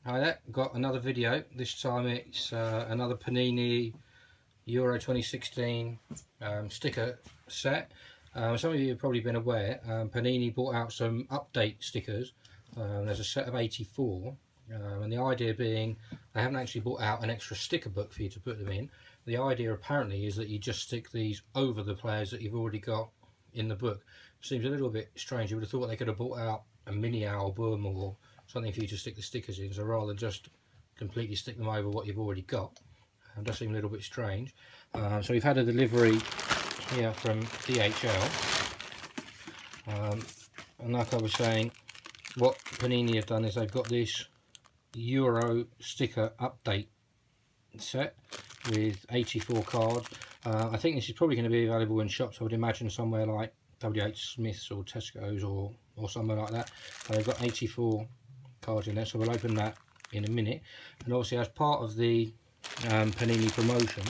Hi there, got another video. This time it's another Panini Euro 2016 sticker set. Some of you have probably been aware, Panini brought out some update stickers. There's a set of 84, and the idea being they haven't actually brought out an extra sticker book for you to put them in. The idea apparently is that you just stick these over the players that you've already got in the book. Seems a little bit strange. You would have thought they could have brought out a mini album or something for you to stick the stickers in, so rather than just completely stick them over what you've already got. It does seem a little bit strange. So we've had a delivery here from DHL, and like I was saying, what Panini have done is they've got this Euro sticker update set with 84 cards. I think this is probably going to be available in shops, I would imagine somewhere like WH Smith's or Tesco's or somewhere like that. They've got 84 cards in there, so we'll open that in a minute. And obviously, as part of the Panini promotion,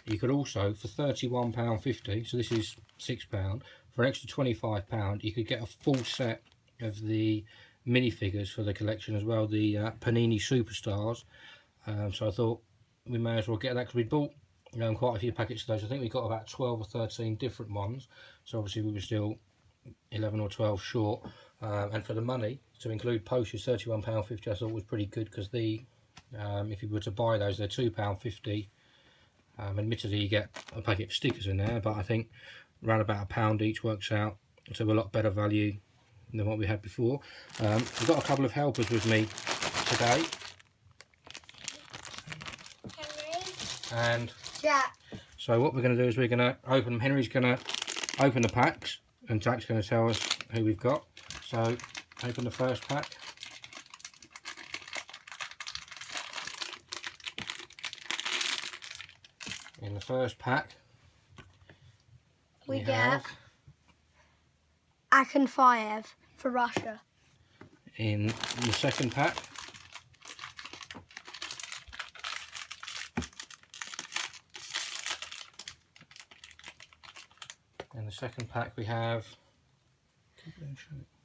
you could also, for £31.50, so this is £6, for an extra £25 you could get a full set of the minifigures for the collection as well, the Panini Superstars. So I thought we may as well get that, because we bought quite a few packets of those. I think we got about 12 or 13 different ones, so obviously we were still 11 or 12 short. And for the money, to include postage, £31.50 I thought was pretty good, because the if you were to buy those, they're £2.50. Admittedly you get a packet of stickers in there, but I think around about £1 each works out to a lot better value than what we had before. I've got a couple of helpers with me today. Henry and Jack. So what we're going to do is we're going to open them. Henry's going to open the packs and Jack's going to tell us who we've got. So open the first pack. In the first pack we get Akinfeev for Russia. In the second pack we have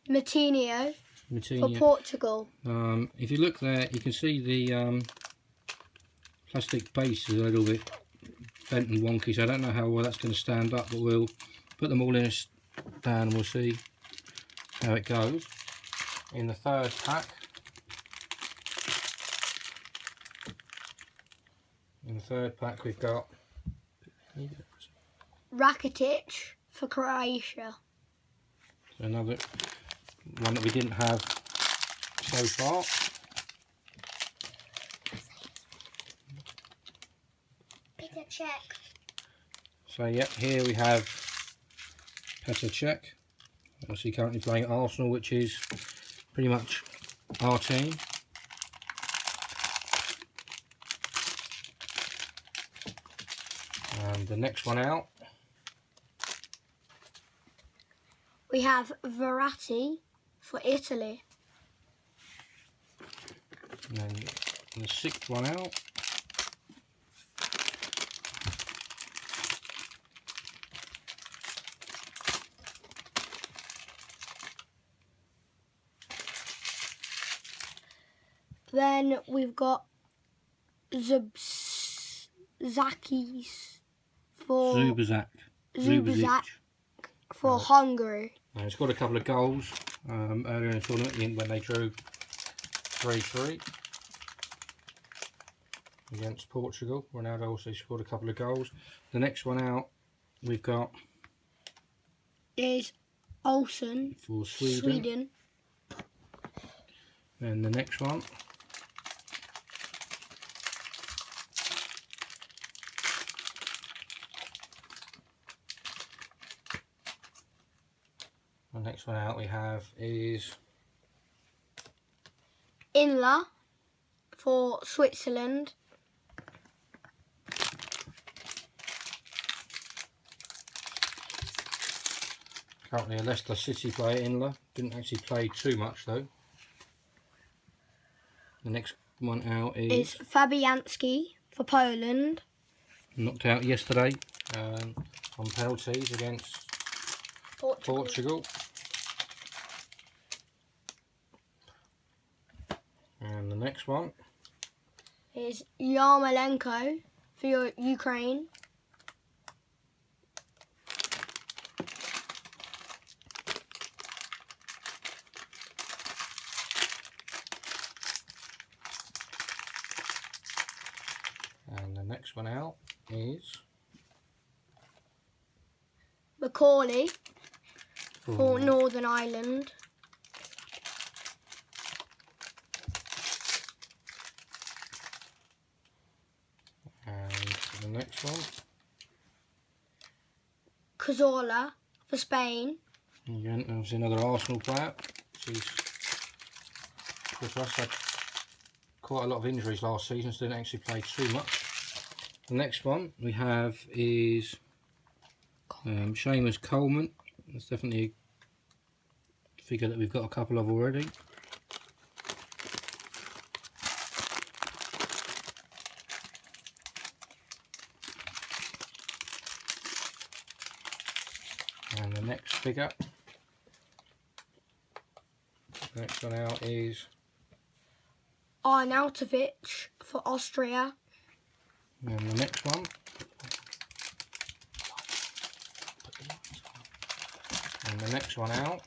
Moutinho for Portugal. If you look there, you can see the plastic base is a little bit bent and wonky, so I don't know how well that's going to stand up, but we'll put them all in a stand and we'll see how it goes. In the third pack, we've got Rakitic for Croatia. So another one that we didn't have so far. Czech. So yeah, here we have Czech. Obviously currently playing at Arsenal, which is pretty much our team. And the next one out, we have Verratti for Italy. and then the sixth one out, Then we've got Zakis for Zubazak for Hungary. Now, he's got a couple of goals earlier in the tournament when they drew 3-3 against Portugal. Ronaldo also scored a couple of goals. The next one out we've got is Olsen for Sweden. And the next one out we have is Inla for Switzerland. Currently a Leicester City player, Inla. Didn't actually play too much though. The next one out is Fabianski for Poland. Knocked out yesterday on penalties against Portugal. And the next one is Yarmolenko for Ukraine. And the next one out is Macaulay for Northern Ireland. And the next one, Cazorla for Spain. again, obviously another Arsenal player. She's, of course, had quite a lot of injuries last season, so didn't actually play too much. The next one we have is Seamus Coleman. It's definitely a figure that we've got a couple of already. And the next figure, next one out is Arnautovic for Austria. and the next one. And the next one out,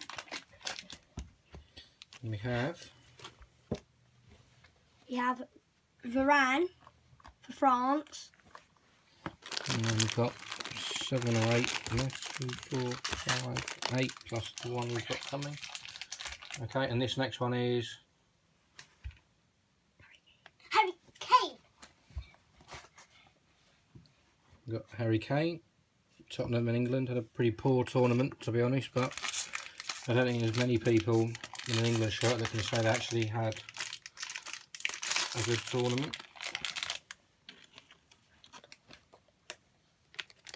we have Varane for France. and then we've got 7 or 8 left, 2, 4, 5, 8 plus the one we've got coming. Okay, and this next one is Harry Kane. we've got Harry Kane. Tottenham in England had a pretty poor tournament, to be honest, but I don't think there's many people in an England shirt that can say they actually had a good tournament.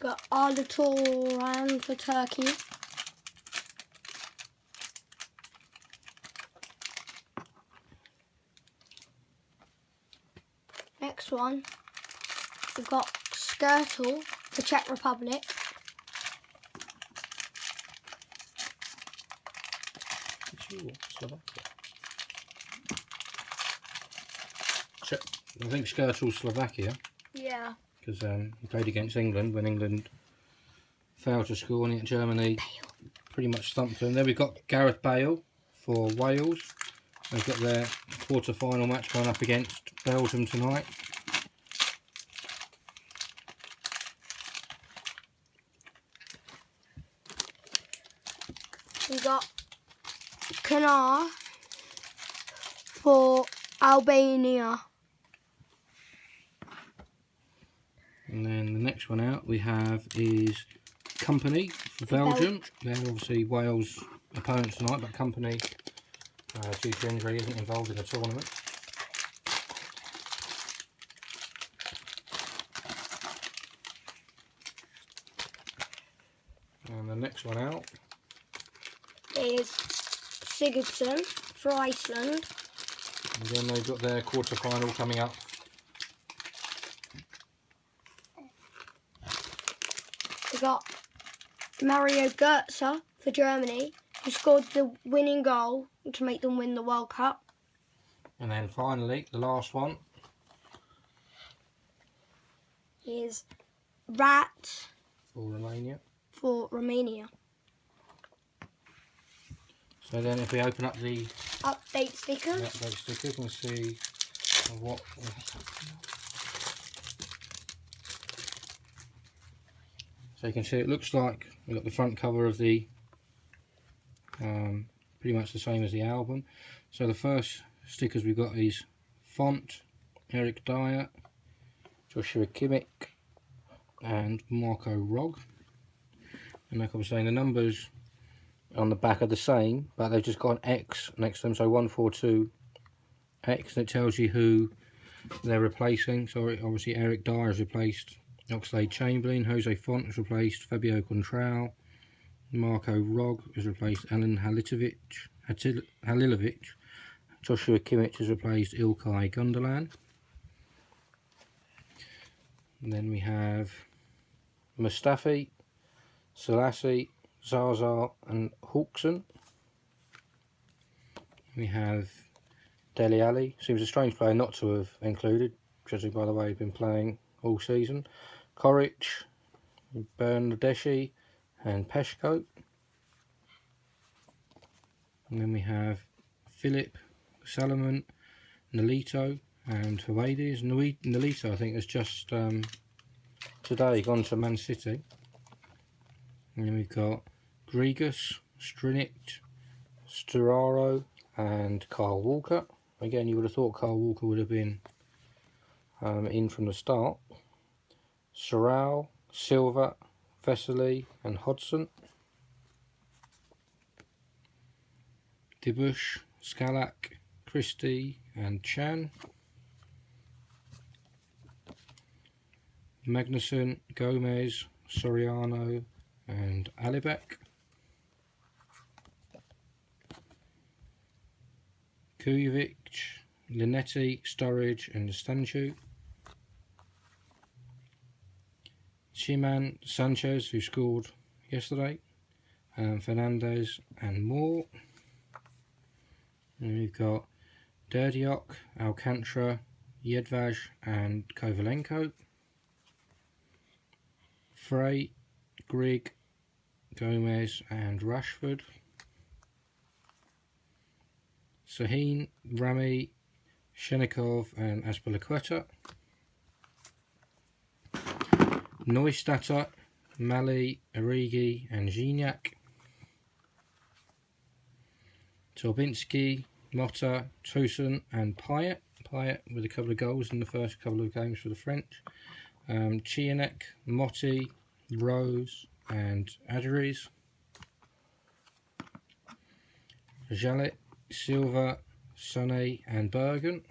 Got Arda Turan for Turkey. Next one, we've got Skirtle for Czech Republic. I think Skirtle's Slovakia, Yeah. because he played against England when England failed to score, and yet Germany pretty much stumped them. Then we've got Gareth Bale for Wales. They've got their quarter-final match going up against Belgium tonight. We got Kanar for Albania. And then the next one out we have is Company for Belgium. They're obviously Wales' opponents tonight, but Company, due to injury, isn't involved in the tournament. And the next one out Is Sigurdsson for Iceland. and then they've got their quarter-final coming up. We got Mario Götze for Germany, who scored the winning goal to make them win the World Cup. And then finally, the last one Is Rat for Romania. for Romania. So then if we open up the Update stickers. update stickers and see what... So you can see it looks like we've got the front cover of the pretty much the same as the album. So the first stickers we've got is Font, Eric Dyer, Joshua Kimmich and Marco Rog. And like I was saying, the numbers on the back are the same, but they've just got an X next to them, so 142X, and it tells you who they're replacing. So obviously Eric Dyer has replaced Oxlade-Chamberlain, Jose Font has replaced Fabio Contrao, Marco Rog has replaced Alan Halilovic, Joshua Kimmich has replaced Ilkay Gundogan. And then we have Mustafi, Selassie, Zaza and Hawkson. We have Dele Alli. Seems a strange player not to have included, judging by the way he's been playing all season. Koric, Bernardeschi and Peshko. And then we have Philip, Salomon, Nolito and Huades. Nolito I think has just today gone to Man City. And then we've got Grigas, Strinic, Sturaro and Kyle Walker. Again, you would have thought Kyle Walker would have been in from the start. Sorrell, Silva, Vesely and Hodgson. Dibush, Scalak, Christie and Chan. Magnuson, Gomez, Soriano and Alibek. Kujovic, Linetti, Sturridge and Stanchu. Chiman, Sanchez, who scored yesterday, Fernandez and Moore. And we've got Derdiok, Alcantara, Yedvaj and Kovalenko. Frey, Grigg, Gomez and Rashford. Sahin, Rami, Shenikov and Azpilicueta. Neustadt, Mali, Origi and Gignac. Torbinski, Motta, Toussaint and Payet. Payet with a couple of goals in the first couple of games for the French. Chianek, Motti, Rose and Adriz. Jalet, Silva, Sané and Bergen.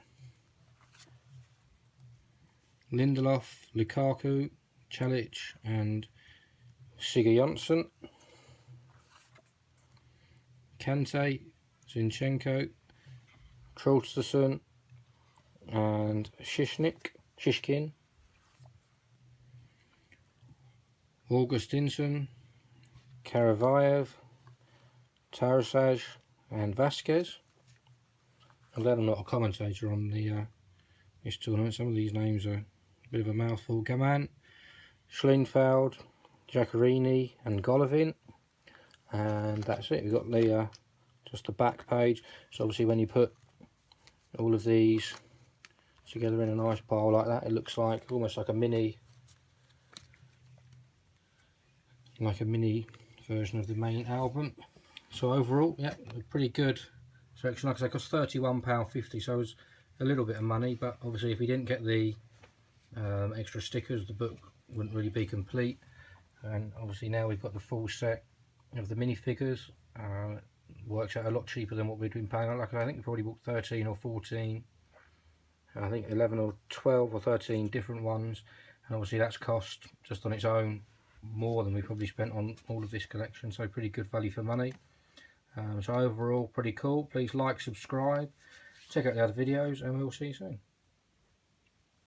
Lindelof, Lukaku, Chalic and Sigurdsson. Kante, Zinchenko, Traustason and Shishkin. Augustinsson, Karavayev, Tarasaj and Vasquez. I'm glad I'm not a commentator on the this tournament. Some of these names are a bit of a mouthful. Gaman, Schleinfeld, Giacorini and Golovin. And that's it. We've got the just the back page. So obviously when you put all of these together in a nice pile like that, it looks like almost like a mini version of the main album. So overall, yeah, a pretty good selection. Like I said, it cost £31.50, so it was a little bit of money, but obviously if we didn't get the extra stickers, the book wouldn't really be complete. And obviously now we've got the full set of the minifigures. Works out a lot cheaper than what we'd been paying. Like I think we probably bought 13 or 14, I think 11 or 12 or 13 different ones, and obviously that's cost just on its own more than we probably spent on all of this collection, so pretty good value for money. So overall pretty cool. Please like, subscribe, check out the other videos, and we'll see you soon.